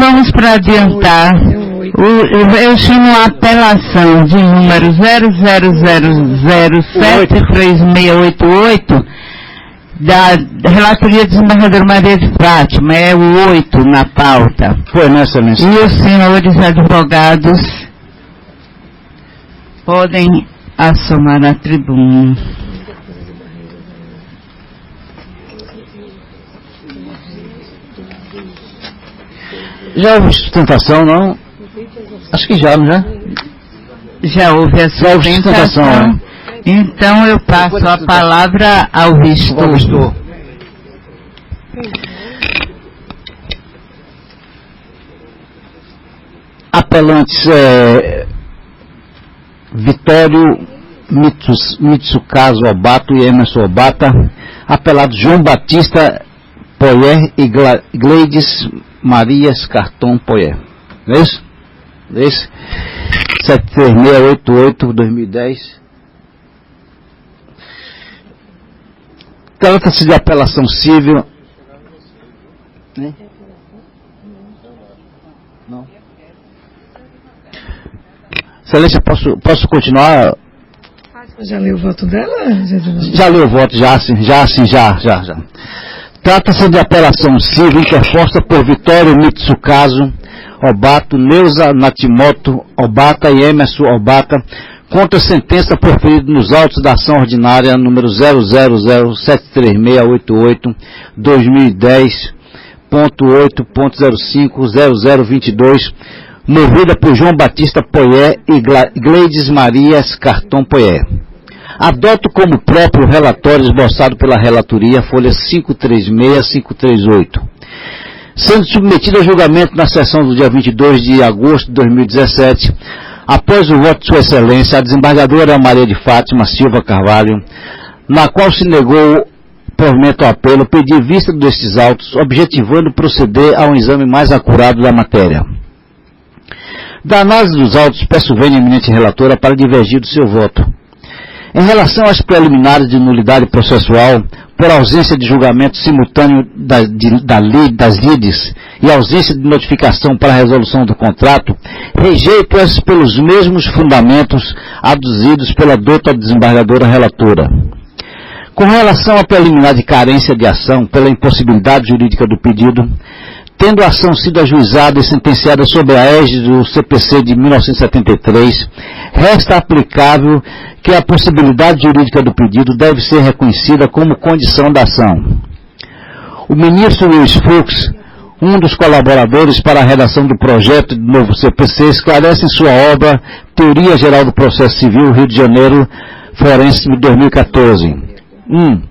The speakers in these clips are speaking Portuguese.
Vamos para adiantar. Eu chamo a apelação de número 0000733688 da relatoria do desembargador Maria de Fátima, é o 8 na pauta. Foi, né, excelência? E os senhores advogados podem assomar a tribuna. Já houve sustentação, não? Acho que já, não já? Já houve a sustentação. Então eu passo a palavra ao vistor. Apelantes Vitório Mitsukazu Obato e Emerson Obata, apelados João Batista Poyer e Gleides Marias Carton Poyer. Não é isso? É isso? 73688-2010. Trata-se de apelação civil. Né? Não. Excelência, posso continuar? Já leu o voto dela? Já leu o voto, já. Trata-se de apelação civil interposta por Vitório Mitsukazu Obato, Neuza Natimoto Obata e Emerson Obata contra a sentença proferida nos autos da ação ordinária número 0007368.2010.8.05.0022, movida por João Batista Poyer e Gleides Marias Carton Poyer. Adoto como próprio o relatório esboçado pela relatoria, folhas 536 e 538. Sendo submetido a julgamento na sessão do dia 22 de agosto de 2017, após o voto de Sua Excelência, a desembargadora Maria de Fátima Silva Carvalho, na qual se negou provimento ao apelo, pedi vista destes autos, objetivando proceder a um exame mais acurado da matéria. Da análise dos autos, peço vênia eminente relatora para divergir do seu voto. Em relação às preliminares de nulidade processual, por ausência de julgamento simultâneo das lides e ausência de notificação para a resolução do contrato, rejeito-as pelos mesmos fundamentos aduzidos pela douta desembargadora relatora. Com relação à preliminar de carência de ação pela impossibilidade jurídica do pedido, tendo a ação sido ajuizada e sentenciada sob a égide do CPC de 1973, resta aplicável que a possibilidade jurídica do pedido deve ser reconhecida como condição da ação. O ministro Luiz Fux, um dos colaboradores para a redação do projeto do novo CPC, esclarece em sua obra Teoria Geral do Processo Civil, Rio de Janeiro, Forense, 2014. 1.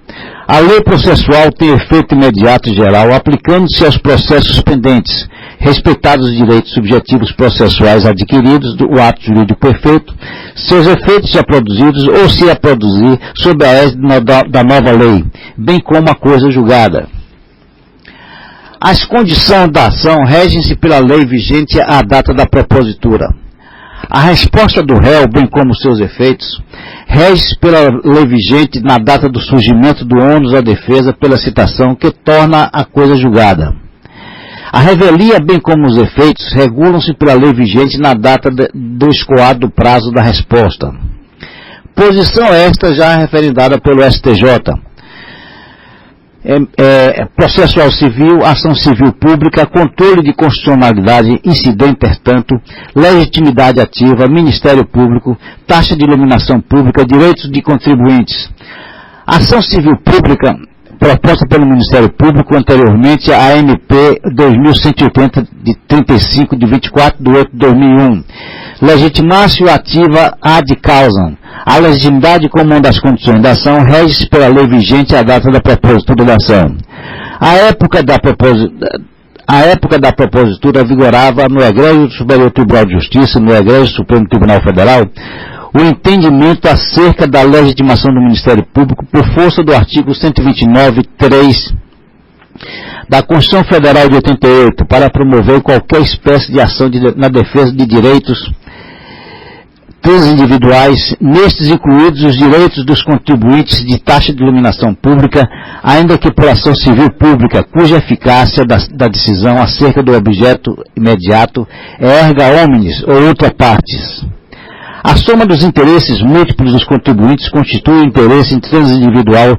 A lei processual tem efeito imediato e geral, aplicando-se aos processos pendentes, respeitados os direitos subjetivos processuais adquiridos do ato jurídico perfeito, seus efeitos já produzidos ou se a produzir sob a égide da nova lei, bem como a coisa julgada. As condições da ação regem-se pela lei vigente à data da propositura. A resposta do réu, bem como seus efeitos, rege-se pela lei vigente na data do surgimento do ônus à defesa pela citação que torna a coisa julgada. A revelia, bem como os efeitos, regulam-se pela lei vigente na data do escoado do prazo da resposta. Posição esta já referendada pelo STJ. Processual civil, ação civil pública, controle de constitucionalidade, incidente, pertanto, legitimidade ativa, Ministério Público, taxa de iluminação pública, direitos de contribuintes. Ação civil pública proposta pelo Ministério Público anteriormente à MP 2180 de 35 de 24 de 8 de 2001. Legitimácio ativa ad causam. A legitimidade como uma das condições da ação rege-se pela lei vigente à data da propositura da ação. A época da propositura vigorava no Egrégio Superior Tribunal de Justiça, no Egrégio Supremo Tribunal Federal, o entendimento acerca da legitimação do Ministério Público por força do artigo 129.3 da Constituição Federal de 88 para promover qualquer espécie de ação na defesa de direitos transindividuais, nestes incluídos os direitos dos contribuintes de taxa de iluminação pública, ainda que por ação civil pública, cuja eficácia da decisão acerca do objeto imediato é erga omnes ou outra partes. A soma dos interesses múltiplos dos contribuintes constitui o interesse transindividual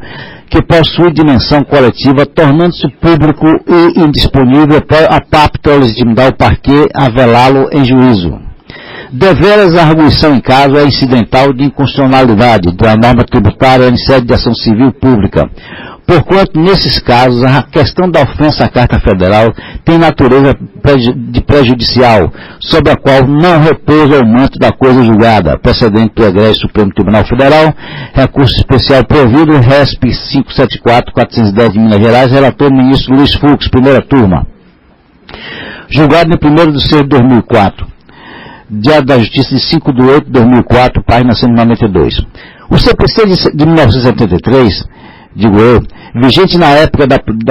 que possui dimensão coletiva, tornando-se público e indisponível apto a legitimar o parquê a velá-lo em juízo. Deveras a arguição em caso é incidental de inconstitucionalidade da norma tributária em sede de ação civil pública, porquanto, nesses casos, a questão da ofensa à Carta Federal tem natureza de prejudicial, sobre a qual não repousa o manto da coisa julgada, precedente do Egrégio Supremo Tribunal Federal, recurso especial provido, RESP 574-410 de Minas Gerais, relator ministro Luiz Fux, primeira turma. Julgado em 1º de 6 de 2004. Diário da Justiça de 5 de 8 de 2004, página 192. O CPC de 1973, digo eu, vigente na época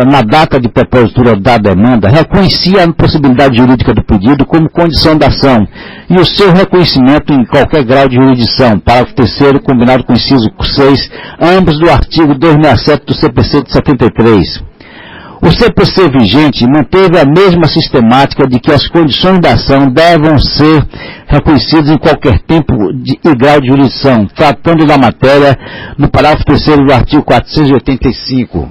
na data de propositura da demanda, reconhecia a possibilidade jurídica do pedido como condição da ação e o seu reconhecimento em qualquer grau de jurisdição, parágrafo 3º, combinado com o inciso 6, ambos do artigo 267 do CPC de 73. O CPC vigente manteve a mesma sistemática de que as condições da ação devem ser reconhecidas em qualquer tempo e grau de jurisdição, tratando da matéria no parágrafo 3º do artigo 485.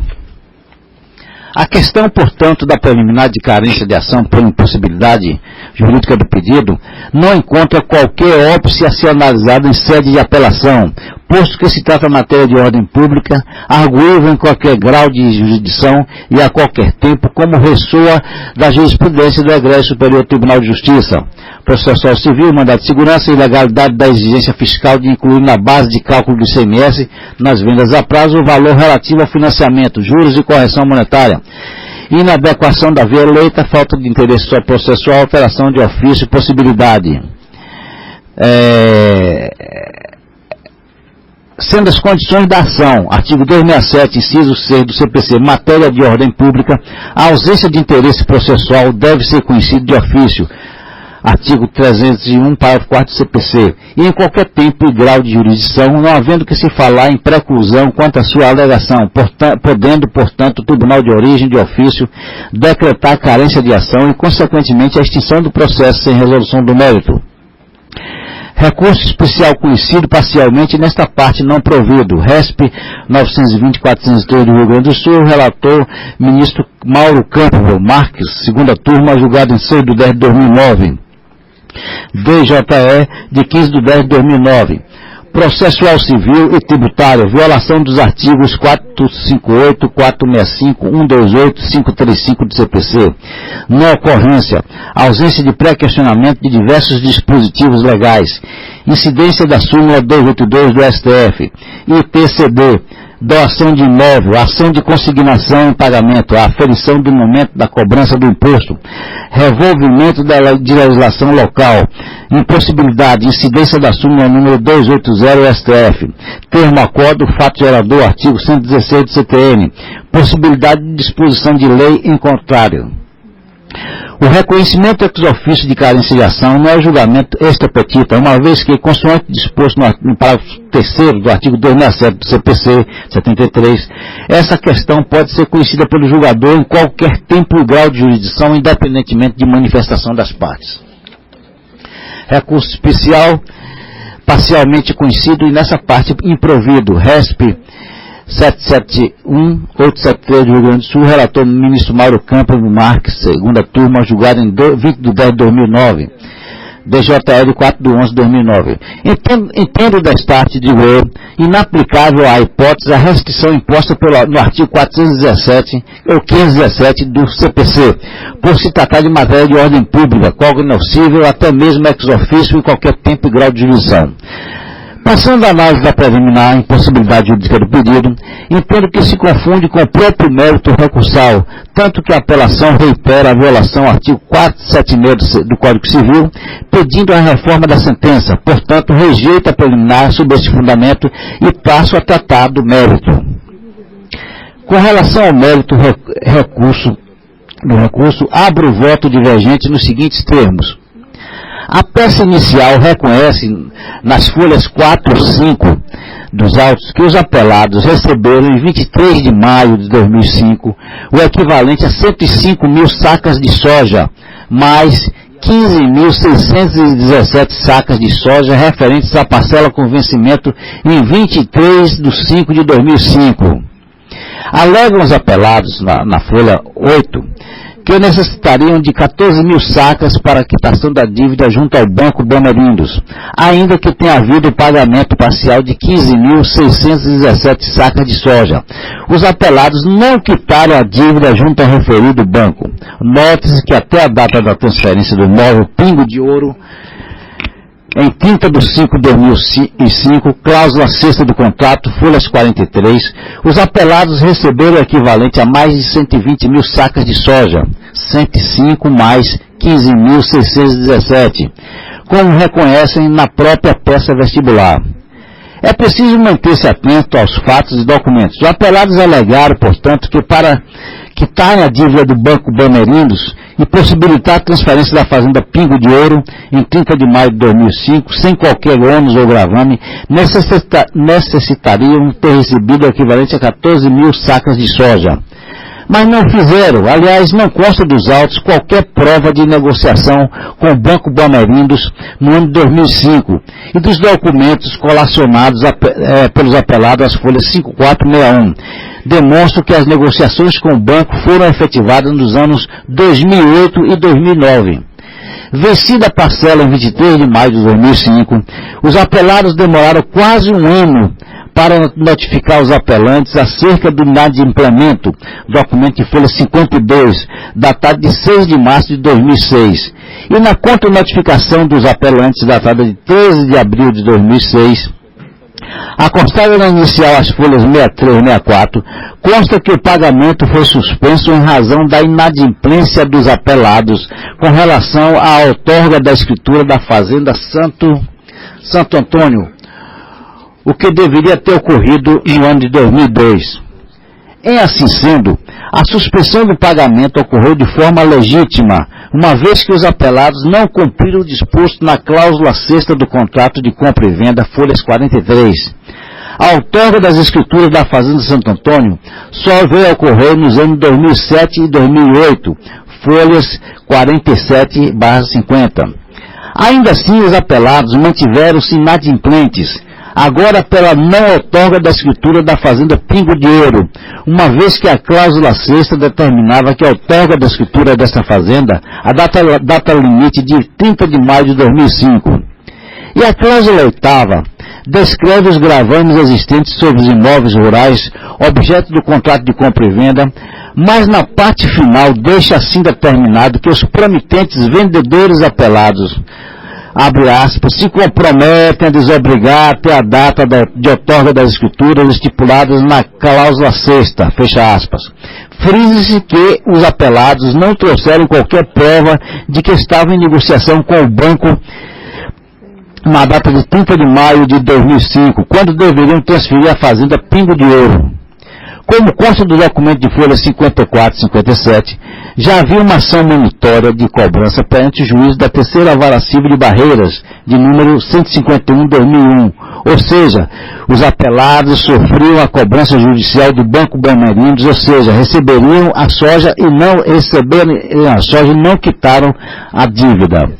A questão, portanto, da preliminar de carência de ação por impossibilidade jurídica do pedido não encontra qualquer óbice a ser analisado em sede de apelação, posto que se trata de matéria de ordem pública, arguível em qualquer grau de jurisdição e a qualquer tempo, como ressoa da jurisprudência do Egrégio Superior Tribunal de Justiça, processual civil, mandado de segurança e legalidade da exigência fiscal de incluir na base de cálculo do ICMS, nas vendas a prazo, o valor relativo ao financiamento, juros e correção monetária, inadequação da via eleita, falta de interesse processual, alteração de ofício e possibilidade. Sendo as condições da ação, artigo 267, inciso 6 do CPC, matéria de ordem pública, a ausência de interesse processual deve ser conhecido de ofício, artigo 301, parágrafo 4 do CPC, e em qualquer tempo e grau de jurisdição, não havendo que se falar em preclusão quanto à sua alegação, podendo, portanto, o tribunal de origem de ofício decretar carência de ação e, consequentemente, a extinção do processo sem resolução do mérito. Recurso especial conhecido parcialmente nesta parte não provido. RESP 920-403 do Rio Grande do Sul, relator ministro Mauro Campbell Marques, segunda turma, julgado em 6 de 10 de 2009. DJE de 15 de 10 de 2009. Processual civil e tributário, violação dos artigos 458, 465, 128, 535 do CPC. Na ocorrência, ausência de pré-questionamento de diversos dispositivos legais, incidência da súmula 282 do STF, IPCD, doação de imóvel, ação de consignação em pagamento, a aferição do momento da cobrança do imposto, revolvimento de legislação local, impossibilidade, incidência da súmula número 280 STF, termo acordo, fato gerador, artigo 116 do CTN, possibilidade de disposição de lei em contrário. O reconhecimento ex officio de carência de ação não é julgamento extra petita, uma vez que, consoante disposto no parágrafo 3º do artigo 267 do CPC 73, essa questão pode ser conhecida pelo julgador em qualquer tempo e grau de jurisdição, independentemente de manifestação das partes. Recurso especial, parcialmente conhecido e nessa parte improvido, RESP 771-873 do Rio Grande do Sul, relator ministro Mauro Campos Marques, segunda turma, julgado em 20 de 10 de 2009, DJL 4 de 11 de 2009. Entendo desta parte, digo eu, inaplicável à hipótese a restrição imposta no artigo 417 ou 517 do CPC, por se tratar de matéria de ordem pública, cognoscível até mesmo ex officio em qualquer tempo e grau de jurisdição. Passando a análise da preliminar impossibilidade jurídica do pedido, entendo que se confunde com o próprio mérito recursal, tanto que a apelação reitera a violação ao artigo 476 do Código Civil, pedindo a reforma da sentença, portanto, rejeita a preliminar sob esse fundamento e passo a tratar do mérito. Com relação ao mérito do recurso, abro o voto divergente nos seguintes termos. A peça inicial reconhece nas folhas 4 e 5 dos autos que os apelados receberam em 23 de maio de 2005 o equivalente a 105 mil sacas de soja, mais 15.617 sacas de soja referentes à parcela com vencimento em 23 de 5 de 2005. Alegam os apelados na folha 8 que necessitariam de 14 mil sacas para a quitação da dívida junto ao Banco Bamerindos, ainda que tenha havido o pagamento parcial de 15.617 sacas de soja. Os apelados não quitaram a dívida junto ao referido banco. Note-se que até a data da transferência do imóvel Pingo de Ouro, em 30 de 5 de 2005, cláusula 6ª do contrato, folhas 43, os apelados receberam o equivalente a mais de 120 mil sacas de soja, 105 mais 15.617, como reconhecem na própria peça vestibular. É preciso manter-se atento aos fatos e documentos. Os apelados alegaram, portanto, que para quitar a dívida do Banco Bamerindos e possibilitar a transferência da Fazenda Pingo de Ouro em 30 de maio de 2005, sem qualquer ônus ou gravame, necessitariam ter recebido o equivalente a 14 mil sacas de soja. Mas não fizeram. Aliás, não consta dos autos qualquer prova de negociação com o Banco Bamerindos no ano de 2005 e dos documentos colacionados pelos apelados às folhas 5461. Demonstram que as negociações com o banco foram efetivadas nos anos 2008 e 2009. Vencida a parcela em 23 de maio de 2005, os apelados demoraram quase um ano para notificar os apelantes acerca do inadimplemento, documento de folha 52, datado de 6 de março de 2006, e na contra-notificação dos apelantes, datada de 13 de abril de 2006, a constar na inicial as folhas 63 e 64, consta que o pagamento foi suspenso em razão da inadimplência dos apelados com relação à outorga da escritura da Fazenda Santo Antônio, o que deveria ter ocorrido no ano de 2002. Em assim sendo, a suspensão do pagamento ocorreu de forma legítima, uma vez que os apelados não cumpriram o disposto na cláusula 6ª do contrato de compra e venda, folhas 43. A outorga das escrituras da Fazenda Santo Antônio só veio a ocorrer nos anos 2007 e 2008, folhas 47/50. Ainda assim, os apelados mantiveram-se inadimplentes, agora pela não outorga da escritura da Fazenda Pingo de Ouro, uma vez que a cláusula 6ª determinava que a outorga da escritura desta fazenda, a data limite de 30 de maio de 2005. E a cláusula 8ª descreve os gravames existentes sobre os imóveis rurais, objeto do contrato de compra e venda, mas na parte final deixa assim determinado que os promitentes vendedores apelados, abre aspas, se comprometem a desobrigar até a data de outorga das escrituras estipuladas na cláusula 6ª, fecha aspas. Frise-se que os apelados não trouxeram qualquer prova de que estavam em negociação com o banco na data de 30 de maio de 2005, quando deveriam transferir a Fazenda Pingo de Ouro. Como consta do documento de folha 54 e 57, já havia uma ação monitória de cobrança perante o juiz da terceira vara civil de Barreiras, de número 151/2001, ou seja, os apelados sofriam a cobrança judicial do Banco Bamerindos, ou seja, receberiam a soja e não receberam a soja e não quitaram a dívida.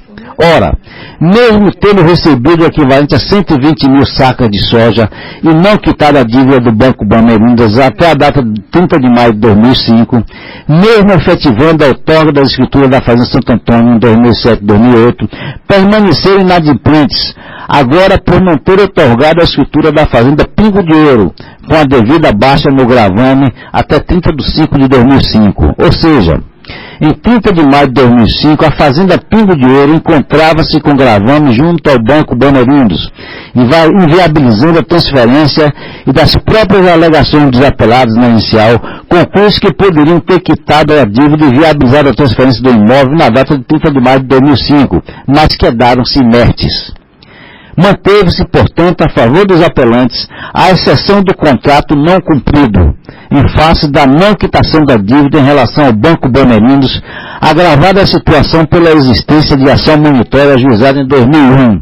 Ora, mesmo tendo recebido o equivalente a 120 mil sacas de soja e não quitado a dívida do Banco Bamerindos até a data de 30 de maio de 2005, mesmo efetivando a outorga das escrituras da Fazenda Santo Antônio em 2007 e 2008, permaneceram inadimplentes, agora por não ter outorgado a escritura da Fazenda Pingo de Ouro, com a devida baixa no gravame até 30 de 5 de 2005, ou seja, em 30 de maio de 2005, a Fazenda Pingo de Ouro encontrava-se com gravame junto ao Banco Bamerindos, inviabilizando a transferência e das próprias alegações dos apelados na inicial, conclui-se que poderiam ter quitado a dívida e viabilizado a transferência do imóvel na data de 30 de maio de 2005, mas quedaram-se inertes. Manteve-se, portanto, a favor dos apelantes, à exceção do contrato não cumprido, em face da não quitação da dívida em relação ao Banco Bamerindos, agravada a situação pela existência de ação monitória ajuizada em 2001,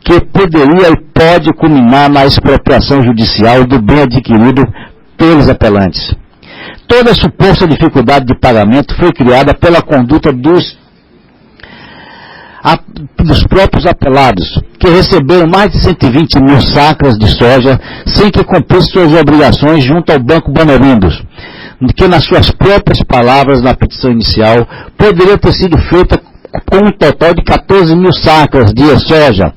que poderia e pode culminar na expropriação judicial do bem adquirido pelos apelantes. Toda a suposta dificuldade de pagamento foi criada pela conduta dos próprios apelados, que receberam mais de 120 mil sacas de soja sem que cumprissem suas obrigações junto ao Banco Bamerindos, que nas suas próprias palavras na petição inicial poderia ter sido feita com um total de 14 mil sacas de soja,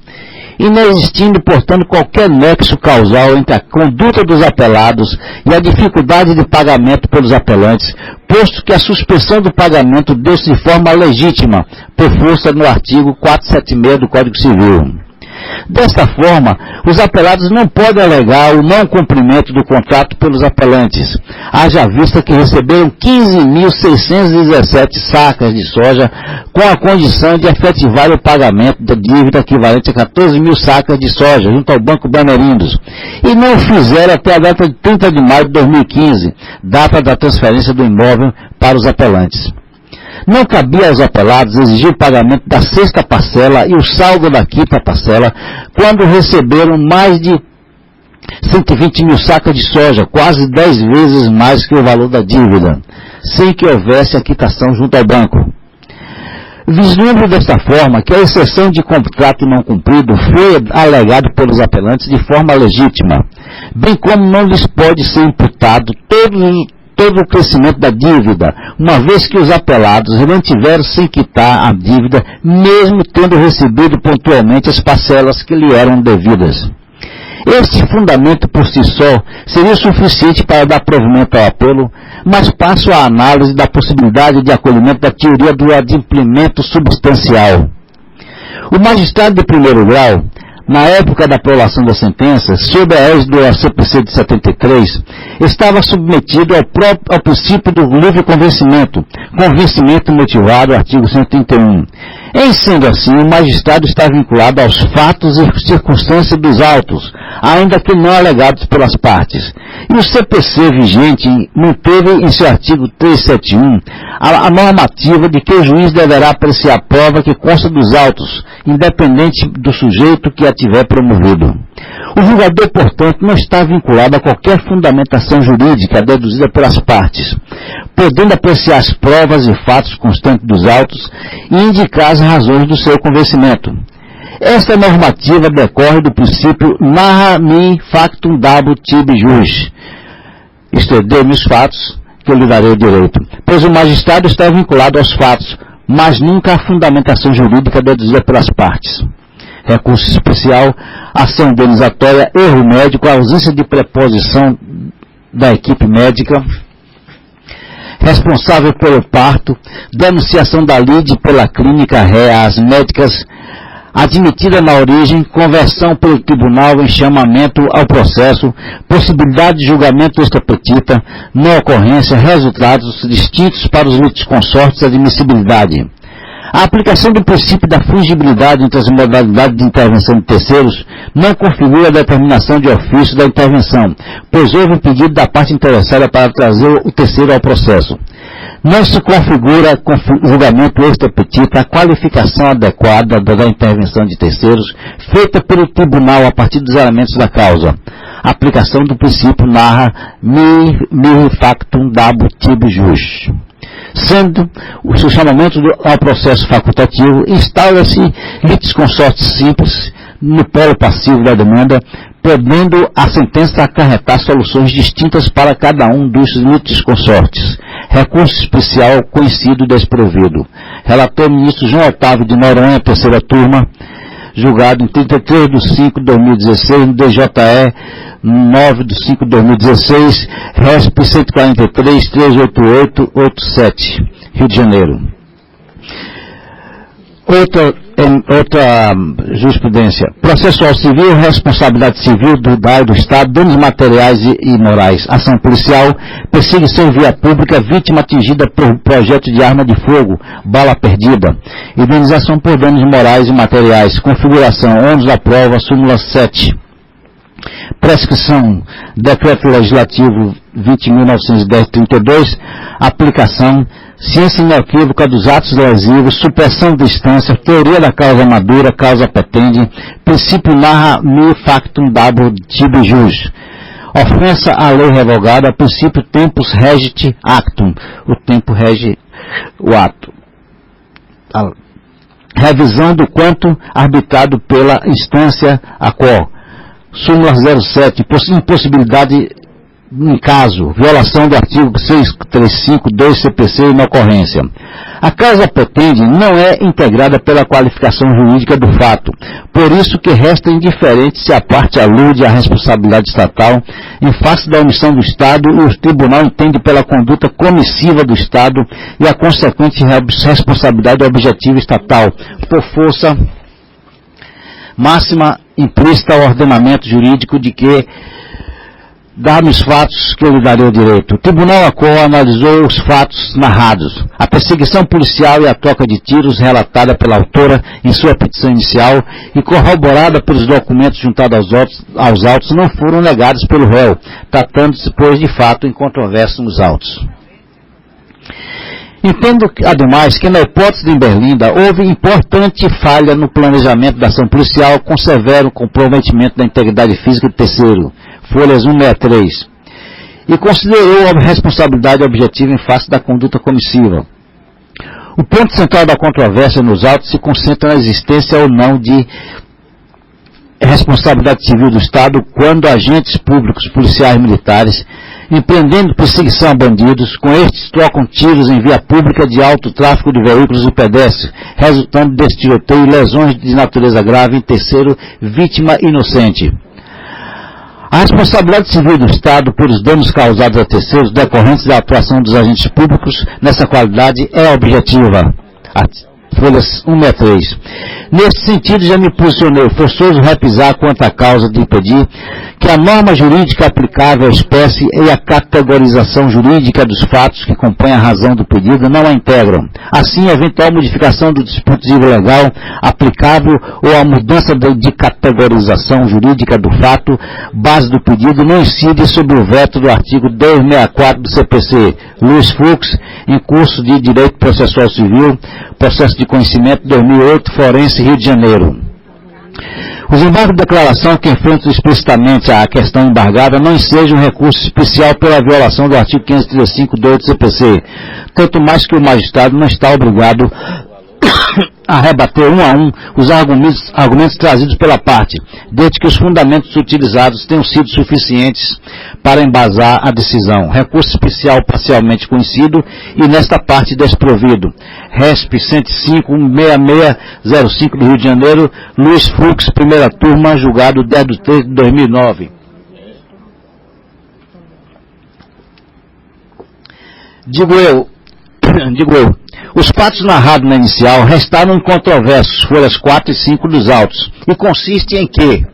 inexistindo, portanto, qualquer nexo causal entre a conduta dos apelados e a dificuldade de pagamento pelos apelantes, posto que a suspensão do pagamento deu-se de forma legítima, por força no artigo 476 do Código Civil. Desta forma, os apelados não podem alegar o não cumprimento do contrato pelos apelantes, haja vista que receberam 15.617 sacas de soja com a condição de efetivar o pagamento da dívida equivalente a 14 mil sacas de soja junto ao Banco Bamerindos, e não o fizeram até a data de 30 de maio de 2015, data da transferência do imóvel para os apelantes. Não cabia aos apelados exigir o pagamento da sexta parcela e o saldo da quinta parcela quando receberam mais de 120 mil sacas de soja, quase 10 vezes mais que o valor da dívida, sem que houvesse a quitação junto ao banco. Vislumbre desta forma que a exceção de contrato não cumprido foi alegado pelos apelantes de forma legítima, bem como não lhes pode ser imputado todo o crescimento da dívida, uma vez que os apelados mantiveram sem quitar a dívida, mesmo tendo recebido pontualmente as parcelas que lhe eram devidas. Este fundamento por si só seria suficiente para dar provimento ao apelo, mas passo à análise da possibilidade de acolhimento da teoria do adimplemento substancial. O magistrado de primeiro grau, na época da aprovação da sentença, sob a égide do CPC de 73, estava submetido ao princípio do livre convencimento motivado, artigo 131. Em sendo assim, o magistrado está vinculado aos fatos e circunstâncias dos autos, ainda que não alegados pelas partes. E o CPC vigente manteve em seu artigo 371 a normativa de que o juiz deverá apreciar a prova que consta dos autos, independente do sujeito que a tiver promovido. O julgador, portanto, não está vinculado a qualquer fundamentação jurídica deduzida pelas partes, podendo apreciar as provas e fatos constantes dos autos e indicar as razões do seu convencimento. Esta normativa decorre do princípio narra mi factum dabo tibi jus, isto é, dê-me os fatos que eu lhe darei o direito, pois o magistrado está vinculado aos fatos, mas nunca à fundamentação jurídica deduzida pelas partes. Recurso especial, ação indenizatória, erro médico, ausência de preposição da equipe médica, responsável pelo parto, denunciação da lide pela clínica ré às médicas, admitida na origem, conversão pelo tribunal em chamamento ao processo, possibilidade de julgamento extra petita, não ocorrência, resultados distintos para os litisconsortes, admissibilidade. A aplicação do princípio da fungibilidade entre as modalidades de intervenção de terceiros não configura a determinação de ofício da intervenção, pois houve um pedido da parte interessada para trazer o terceiro ao processo. Não se configura com julgamento extra petita a qualificação adequada da intervenção de terceiros feita pelo tribunal a partir dos elementos da causa. A aplicação do princípio narra mihi factum dabo tibi jus. Sendo o chamamento ao processo facultativo, instaura-se litisconsorte simples no polo passivo da demanda, podendo a sentença acarretar soluções distintas para cada um dos litisconsortes. Recurso especial conhecido e desprovido. Relator ministro João Otávio de Noronha, terceira turma, julgado em 33 de 5 de 2016, no DJE 9 de 5 de 2016, RESP 143-388-87, Rio de Janeiro. Outra jurisprudência. Processual civil, responsabilidade civil do Estado, danos materiais e morais. Ação policial, perseguição em via pública, vítima atingida por projeto de arma de fogo, bala perdida. Indenização por danos morais e materiais. Configuração, ônus da prova, súmula 7. Prescrição, Decreto Legislativo 20.910-32, aplicação, ciência inequívoca dos atos lesivos, supressão de instância, teoria da causa madura, causa petende, princípio narra mi factum dabo tibi jus. Ofensa à lei revogada, princípio tempus regit actum, o tempo rege o ato. Revisão do quanto arbitrado pela instância a qual. Súmula 07, impossibilidade em caso, violação do artigo 635-2 CPC e inocorrência. A causa petende não é integrada pela qualificação jurídica do fato, por isso que resta indiferente se a parte alude à responsabilidade estatal em face da omissão do Estado e o tribunal entende pela conduta comissiva do Estado e a consequente responsabilidade objetiva estatal, por força máxima implícita ao ordenamento jurídico de que dá-me os fatos que eu lhe darei o direito. O Tribunal ACOA analisou os fatos narrados. A perseguição policial e a troca de tiros relatada pela autora em sua petição inicial e corroborada pelos documentos juntados aos autos não foram negados pelo réu, tratando-se, pois, de fato incontroverso nos autos. Entendo, ademais, que na hipótese de Berlinda houve importante falha no planejamento da ação policial com severo comprometimento da integridade física do terceiro, folhas 163, e considerou a responsabilidade objetiva em face da conduta comissiva. O ponto central da controvérsia nos autos se concentra na existência ou não de responsabilidade civil do Estado quando agentes públicos, policiais militares, empreendendo perseguição a bandidos, com estes trocam tiros em via pública de alto tráfego de veículos e pedestres, resultando desse tiroteio lesões de natureza grave em terceiro, vítima inocente. A responsabilidade civil do Estado por os danos causados a terceiros decorrentes da atuação dos agentes públicos nessa qualidade é objetiva. Folhas 163. Nesse sentido, já me posicionei forçoso repisar quanto à causa de impedir que a norma jurídica aplicável à espécie e a categorização jurídica dos fatos que compõem a razão do pedido não a integram. Assim, a eventual modificação do dispositivo legal aplicável ou a mudança de categorização jurídica do fato, base do pedido, não incide sobre o veto do artigo 264 do CPC. Luiz Fux, em curso de Direito Processual Civil, Processo de Conhecimento 2008, Forense, Rio de Janeiro. Os embargos de declaração que enfrentam explicitamente a questão embargada não ensejam um recurso especial pela violação do artigo 535-2 do CPC, tanto mais que o magistrado não está obrigado a rebater um a um os argumentos trazidos pela parte, desde que os fundamentos utilizados tenham sido suficientes para embasar a decisão. Recurso especial parcialmente conhecido e nesta parte desprovido. RESP 105-6605 do Rio de Janeiro, Luiz Fux, primeira turma, julgado 10/3/2009. Digo eu, os fatos narrados na inicial restaram incontroversos, folhas 4 e 5 dos autos, e consiste em que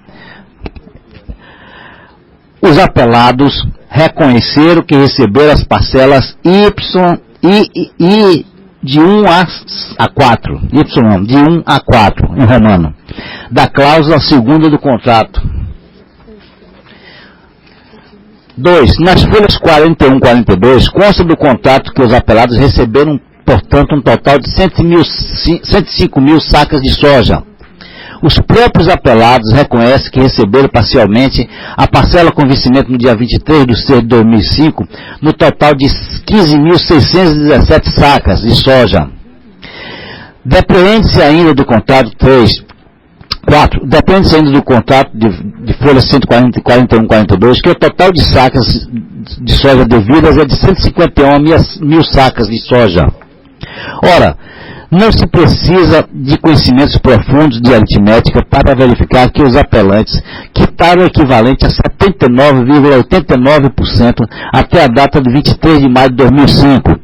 os apelados reconheceram que receberam as parcelas Y de 1 a 4, Y de 1 a 4, em romano, da cláusula segunda do contrato. 2. Nas folhas 41 e 42, consta do contrato que os apelados receberam, portanto, um total de 105 mil sacas de soja. Os próprios apelados reconhecem que receberam parcialmente a parcela com vencimento no dia 23 de 6 de 2005, no total de 15.617 sacas de soja. Depreende-se ainda do contrato 4. Depende-se ainda do contrato de folhas 140, 41 e 42, que o total de sacas de soja devidas é de 151 mil sacas de soja. Ora, não se precisa de conhecimentos profundos de aritmética para verificar que os apelantes quitaram o equivalente a 79,89% até a data de 23 de maio de 2005.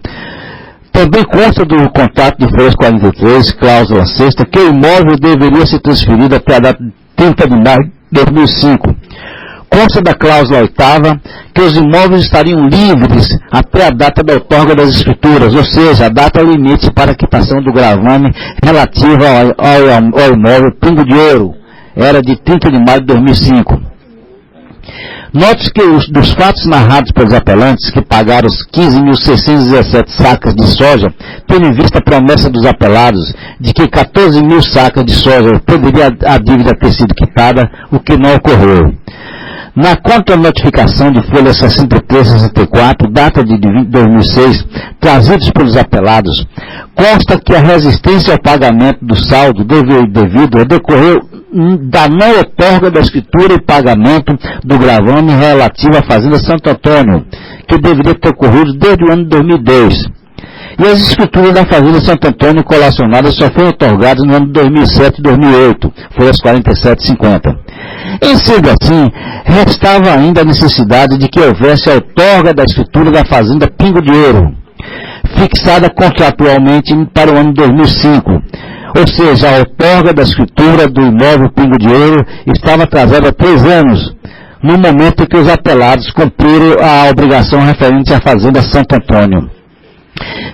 Também consta do contrato de folhas 43, cláusula 6ª, que o imóvel deveria ser transferido até a data de 30 de maio de 2005. Consta da cláusula 8ª que os imóveis estariam livres até a data da outorga das escrituras, ou seja, a data limite para a quitação do gravame relativa ao imóvel Pingo de Ouro. Era de 30 de maio de 2005. Note que dos fatos narrados pelos apelantes, que pagaram os 15.617 sacas de soja, tendo em vista a promessa dos apelados de que 14.000 sacas de soja poderia a dívida ter sido quitada, o que não ocorreu. Na contra-notificação de folha 63 e 64, data de 2006, trazidos pelos apelados, consta que a resistência ao pagamento do saldo devido decorreu da não outorga da escritura e pagamento do gravame relativo à Fazenda Santo Antônio, que deveria ter ocorrido desde o ano de 2002. E as escrituras da Fazenda Santo Antônio colacionadas só foram outorgadas no ano de 2007 e 2008, folhas 47 e 50. Em sendo assim, restava ainda a necessidade de que houvesse a outorga da escritura da Fazenda Pingo de Ouro, fixada contratualmente para o ano de 2005. Ou seja, a outorga da escritura do imóvel Pingo de Ouro estava atrasada há 3 anos, no momento em que os apelados cumpriram a obrigação referente à Fazenda Santo Antônio.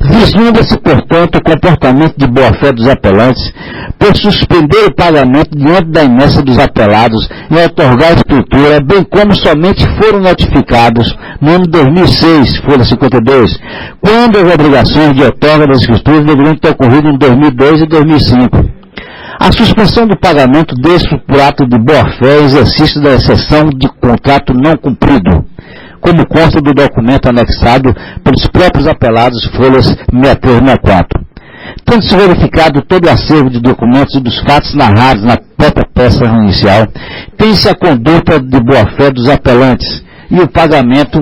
Vislumbra-se, portanto, o comportamento de boa-fé dos apelantes por suspender o pagamento diante da inércia dos apelados e outorgar a escritura, bem como somente foram notificados no ano de 2006, folha 52, quando as obrigações de outorga das escrituras deveriam ter ocorrido em 2002 e 2005. A suspensão do pagamento desse por ato de boa-fé é exercício da exceção de contrato não cumprido, como consta do documento anexado pelos próprios apelados, folhas 63 e 64. Tendo-se verificado todo o acervo de documentos e dos fatos narrados na própria peça inicial, tem-se a conduta de boa-fé dos apelantes e o pagamento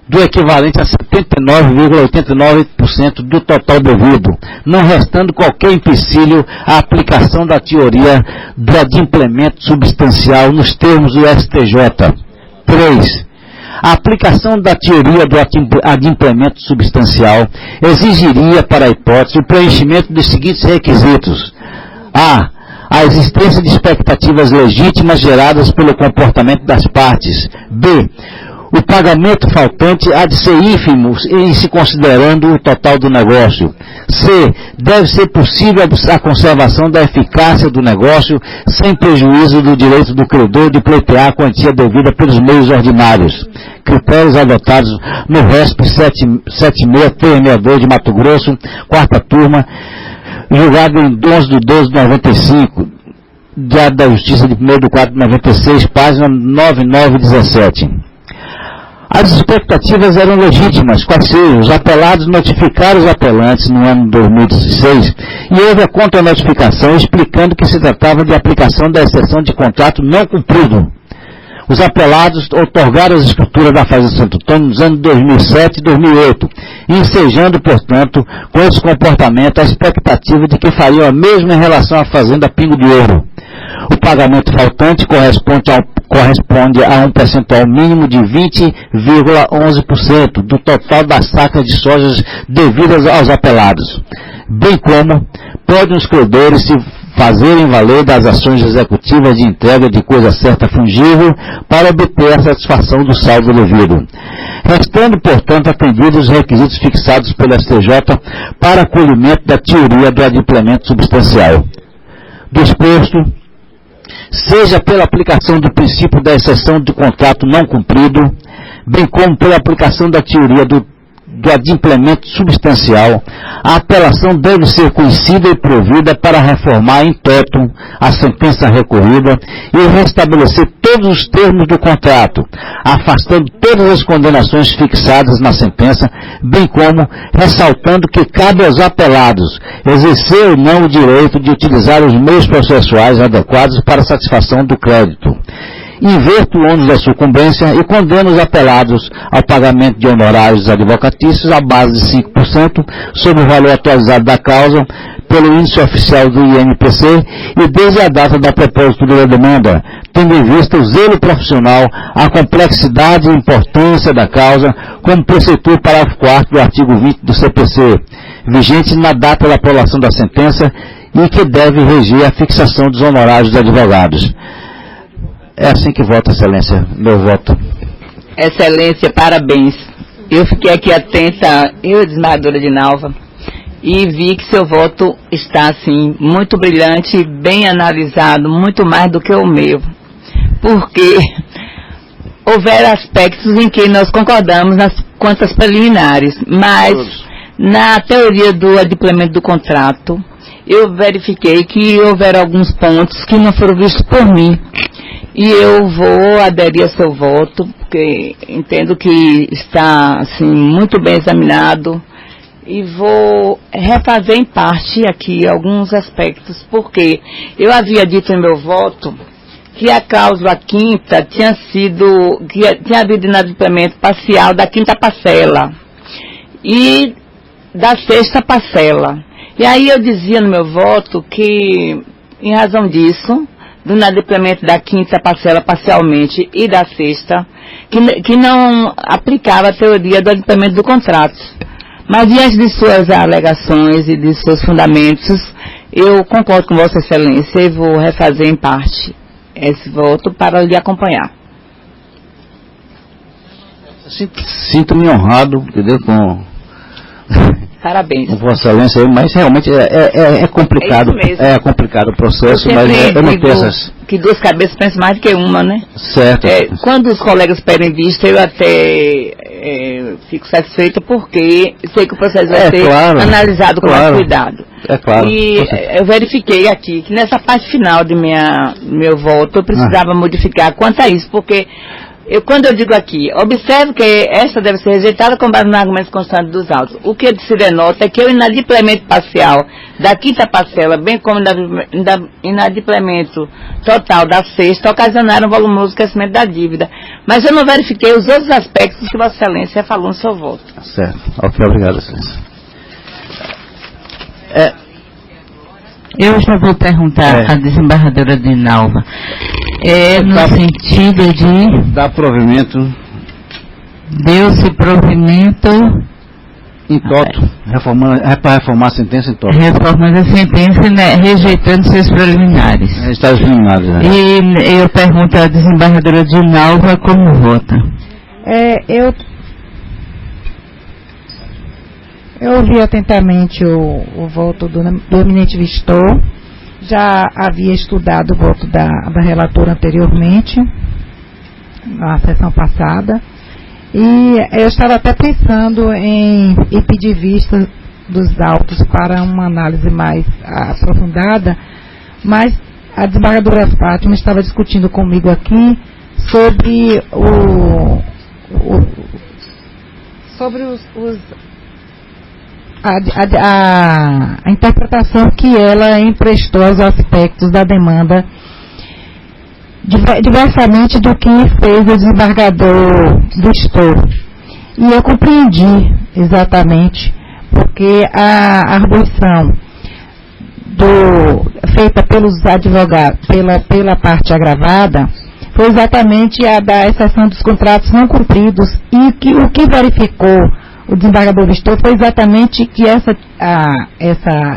do equivalente a 79,89% do total devido, não restando qualquer empecilho à aplicação da teoria do adimplemento substancial nos termos do STJ. 3. A aplicação da teoria do adimplemento substancial exigiria para a hipótese o preenchimento dos seguintes requisitos. A existência de expectativas legítimas geradas pelo comportamento das partes. B. O pagamento faltante há de ser ínfimo em se considerando o total do negócio. C. Deve ser possível a conservação da eficácia do negócio sem prejuízo do direito do credor de pleitear a quantia devida pelos meios ordinários. Critérios adotados no RESP 76-362 de Mato Grosso, 4ª turma, julgado em 11 de 12 de 95, Diário da Justiça de 1º de 4 de 96, página 99 e 17. As expectativas eram legítimas, quais sejam, os apelados notificaram os apelantes no ano de 2016 e houve a contra-notificação explicando que se tratava de aplicação da exceção de contrato não cumprido. Os apelados outorgaram as escrituras da Fazenda Santo Antônio nos anos 2007 e 2008, ensejando, portanto, com esse comportamento a expectativa de que fariam a mesma em relação à Fazenda Pingo de Ouro. O pagamento faltante corresponde a um percentual mínimo de 20,11% do total das sacas de soja devidas aos apelados, bem como podem os credores se fazerem valer das ações executivas de entrega de coisa certa fungível para obter a satisfação do saldo devido, restando, portanto, atendidos os requisitos fixados pelo STJ para acolhimento da teoria do adimplemento substancial. Do exposto, seja pela aplicação do princípio da exceção de contrato não cumprido, bem como pela aplicação da teoria do adimplemento substancial, a apelação deve ser conhecida e provida para reformar em toto a sentença recorrida e restabelecer todos os termos do contrato, afastando todas as condenações fixadas na sentença, bem como ressaltando que cabe aos apelados exercer ou não o direito de utilizar os meios processuais adequados para a satisfação do crédito. Inverto o ônus da sucumbência e condena os apelados ao pagamento de honorários advocatícios à base de 5% sobre o valor atualizado da causa, pelo índice oficial do INPC e desde a data da propositura da demanda, tendo em vista o zelo profissional, a complexidade e importância da causa, como preceitua o parágrafo 4º do artigo 20 do CPC, vigente na data da aprovação da sentença e que deve reger a fixação dos honorários dos advogados. É assim que voto, Excelência. Meu voto. Excelência, parabéns. Eu fiquei aqui atenta, eu, desembargadora Dinalva, e vi que seu voto está, assim, muito brilhante, bem analisado, muito mais do que o meu. Porque houveram aspectos em que nós concordamos nas contas preliminares, mas na teoria do adimplemento do contrato, eu verifiquei que houveram alguns pontos que não foram vistos por mim. E eu vou aderir a seu voto, porque entendo que está, assim, muito bem examinado. E vou refazer em parte aqui alguns aspectos, porque eu havia dito em meu voto que a cláusula quinta tinha havido inadimplemento parcial da quinta parcela e da sexta parcela. E aí eu dizia no meu voto que, em razão disso, do inadimplemento da quinta parcela parcialmente e da sexta, que não aplicava a teoria do adimplemento do contrato. Mas diante de suas alegações e de seus fundamentos, eu concordo com Vossa Excelência e vou refazer em parte esse voto para lhe acompanhar. Sinto-me honrado, entendeu, Parabéns. com Vossa Excelência, mas realmente é complicado. É isso mesmo. É complicado o processo, mas eu não penso que duas cabeças pensam mais do que uma, né? certo. Quando os colegas pedem vista, eu até fico satisfeita porque sei que o processo vai ser analisado com mais cuidado. É claro. E eu verifiquei aqui que nessa parte final de meu voto eu precisava modificar quanto a isso, porque quando eu digo aqui, observe que esta deve ser rejeitada com base nos argumentos constantes dos autos. O que se denota é que o inadimplemento parcial da quinta parcela, bem como o inadimplemento total da sexta, ocasionaram um volumoso crescimento da dívida. Mas eu não verifiquei os outros aspectos que Vossa Excelência falou no seu voto. Certo. Ok, obrigado, Excelência. Eu já vou perguntar à desembargadora Dinalva. No sentido de... Dá provimento. Deu-se provimento... Em toto. Para reformar a sentença em toto. Reformando a sentença, né, rejeitando seus preliminares. Está preliminares, né? E eu pergunto à desembargadora Dinalva como vota. Eu ouvi atentamente o voto do eminente Vistor. Já havia estudado o voto da relatora anteriormente, na sessão passada, e eu estava até pensando em pedir vista dos autos para uma análise mais aprofundada, mas a desembargadora Fátima estava discutindo comigo aqui sobre a interpretação que ela emprestou aos aspectos da demanda, diversamente do que fez o desembargador Vistor. E eu compreendi exatamente, porque a arguição feita pelos advogados, pela parte agravada, foi exatamente a da exceção dos contratos não cumpridos, e o que verificou o desembargador Vistor foi exatamente que essa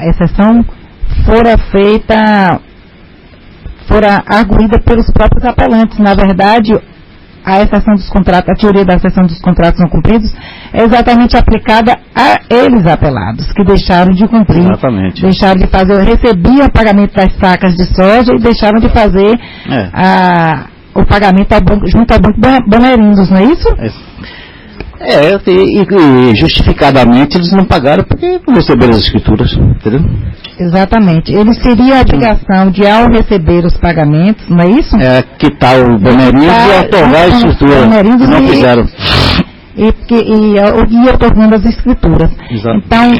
exceção fora arguída pelos próprios apelantes. Na verdade, a exceção dos contratos, a teoria da exceção dos contratos não cumpridos é exatamente aplicada a eles apelados, que deixaram de cumprir, exatamente. Deixaram de fazer, recebiam o pagamento das sacas de soja e deixaram de fazer o pagamento junto ao Banco Bandeirindos, não é isso? E justificadamente eles não pagaram porque não receberam as escrituras, entendeu? Exatamente. Eles teriam a obrigação de, ao receber os pagamentos, não é isso? Quitar o Bandeirindos e otorgar a escritura. Não fizeram. E otorgando as escrituras. Exato. Então,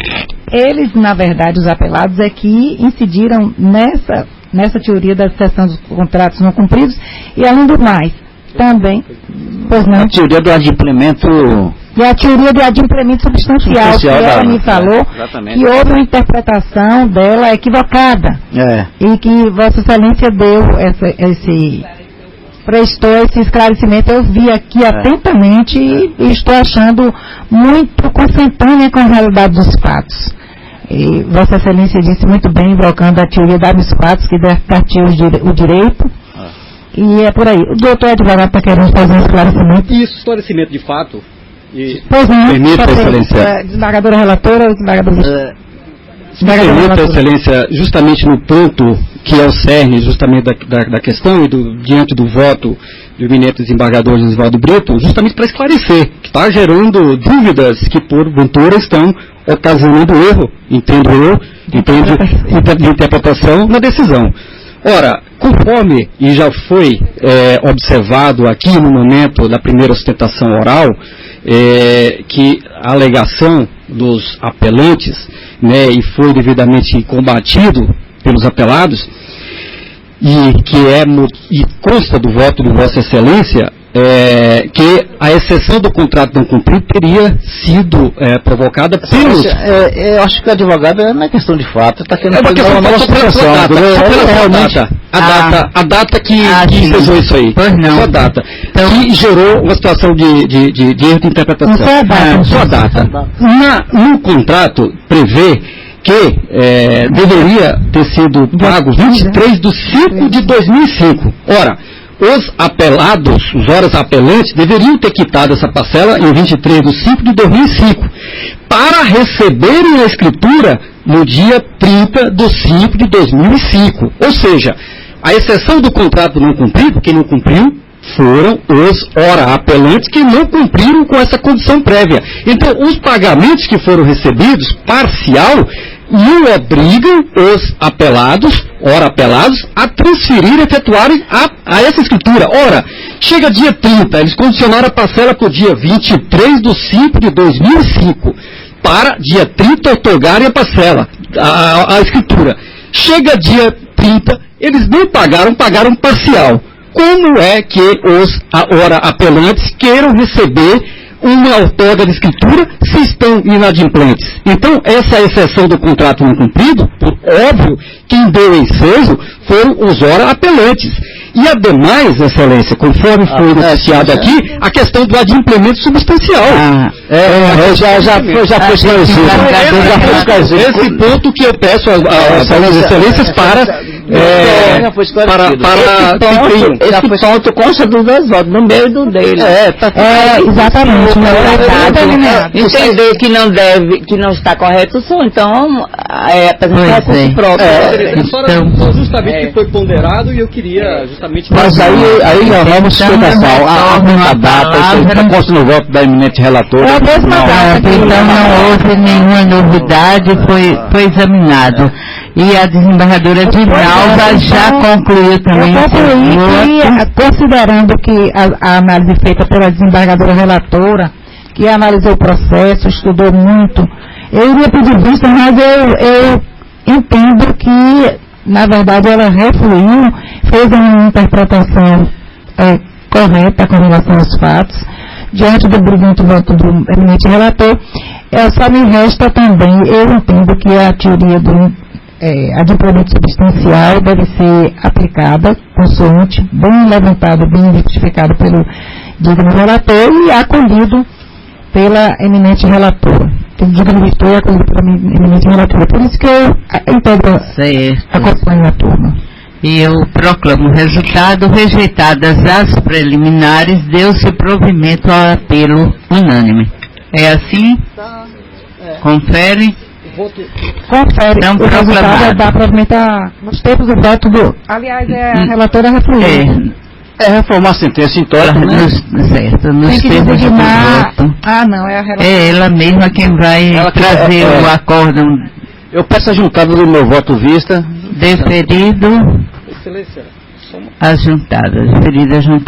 eles, na verdade, os apelados, é que incidiram nessa teoria da exceção dos contratos não cumpridos, e além do mais, também, pois não. A teoria do adimplemento E a teoria de adimplemento substancial, que ela me falou, que houve uma interpretação dela equivocada. E que Vossa Excelência deu prestou esse esclarecimento. Eu vi aqui atentamente e estou achando muito consentânea com a realidade dos fatos. E Vossa Excelência disse muito bem, invocando a teoria dos fatos, que partiu o direito. E é por aí. O doutor advogado está querendo fazer um esclarecimento. Isso, esclarecimento de fato. Pois não, permita, Excelência. Desembargadora relatora ou desembargadora? Permita, Excelência, justamente no ponto que é o cerne justamente da questão e diante do voto do eminente desembargador Osvaldo Brito, justamente para esclarecer, que está gerando dúvidas que porventura estão ocasionando erro, entendo eu, de interpretação na decisão. Ora, conforme e já foi observado aqui no momento da primeira sustentação oral, que a alegação dos apelantes, né, e foi devidamente combatido pelos apelados, e consta do voto de Vossa Excelência, que a exceção do contrato não cumprido teria sido provocada pelos... Eu acho que o advogado não é questão de fato, está querendo fazer uma nova situação. A data que fez isso aí. Pois não. Só a data. Então, que gerou uma situação de erro de interpretação. Só a data. No contrato prevê que deveria ter sido pago 23/5/2005. Ora, os apelados, os horas apelantes, deveriam ter quitado essa parcela em 23/5/2005 para receberem a escritura no dia 30/5/2005. Ou seja, a exceção do contrato não cumprido, quem não cumpriu foram os ora apelantes que não cumpriram com essa condição prévia. Então, os pagamentos que foram recebidos, parcial, não obrigam os apelados, ora apelados, a transferir, efetuarem a essa escritura. Ora, chega dia 30, eles condicionaram a parcela para o dia 23/5/2005, para dia 30 otorgarem a parcela, a escritura. Chega dia 30, eles não pagaram parcial. Como é que os ora apelantes queiram receber uma outorga de escritura se estão inadimplentes? Então, essa exceção do contrato não cumprido, por óbvio, quem deu ensejo foram os ora apelantes. E, ademais, Excelência, conforme foi noticiado aqui, a questão do adimplemento substancial. Já foi esclarecido. Esse ponto que eu peço às Excelências para esse ponto consta dos dois votos, no meu e do dele. Exatamente. Entender que não está correto, então apresentar recurso próprio. Justamente que foi ponderado e eu queria justamente... Mas aí já vamos sustentação. A data, isso consta no voto da eminente relatora. Então não houve nenhuma novidade, foi examinado. E a desembargadora de Nalva já concluiu também. Eu concluí que, considerando que a análise feita pela desembargadora relatora, que analisou o processo, estudou muito, eu iria pedir vista, mas eu entendo que, na verdade, ela refluiu, fez uma interpretação correta com relação aos fatos, diante do brilhante voto do eminente relator. Só me resta também, eu entendo que a teoria do adimplemento substancial deve ser aplicada, consoante, bem levantado, bem justificado pelo digno relator e acolhido pela eminente relatora. O digno relator é acolhido pela eminente relatora. Por isso que eu integro, acompanho a turma. E eu proclamo o resultado. Rejeitadas as preliminares, deu-se provimento ao apelo unânime. É assim? Confere. Confere. O resultado é dar provimento nos tempos do voto do... Aliás, a relatora refluiu. Reformar a sentença em tórax, né? Certo, nos termos do voto. Não, é a relatora. É ela mesma quem vai trazer o acórdão. Eu peço a juntada do meu voto vista. Deferido. Excelência. As juntadas. Deferidas juntadas.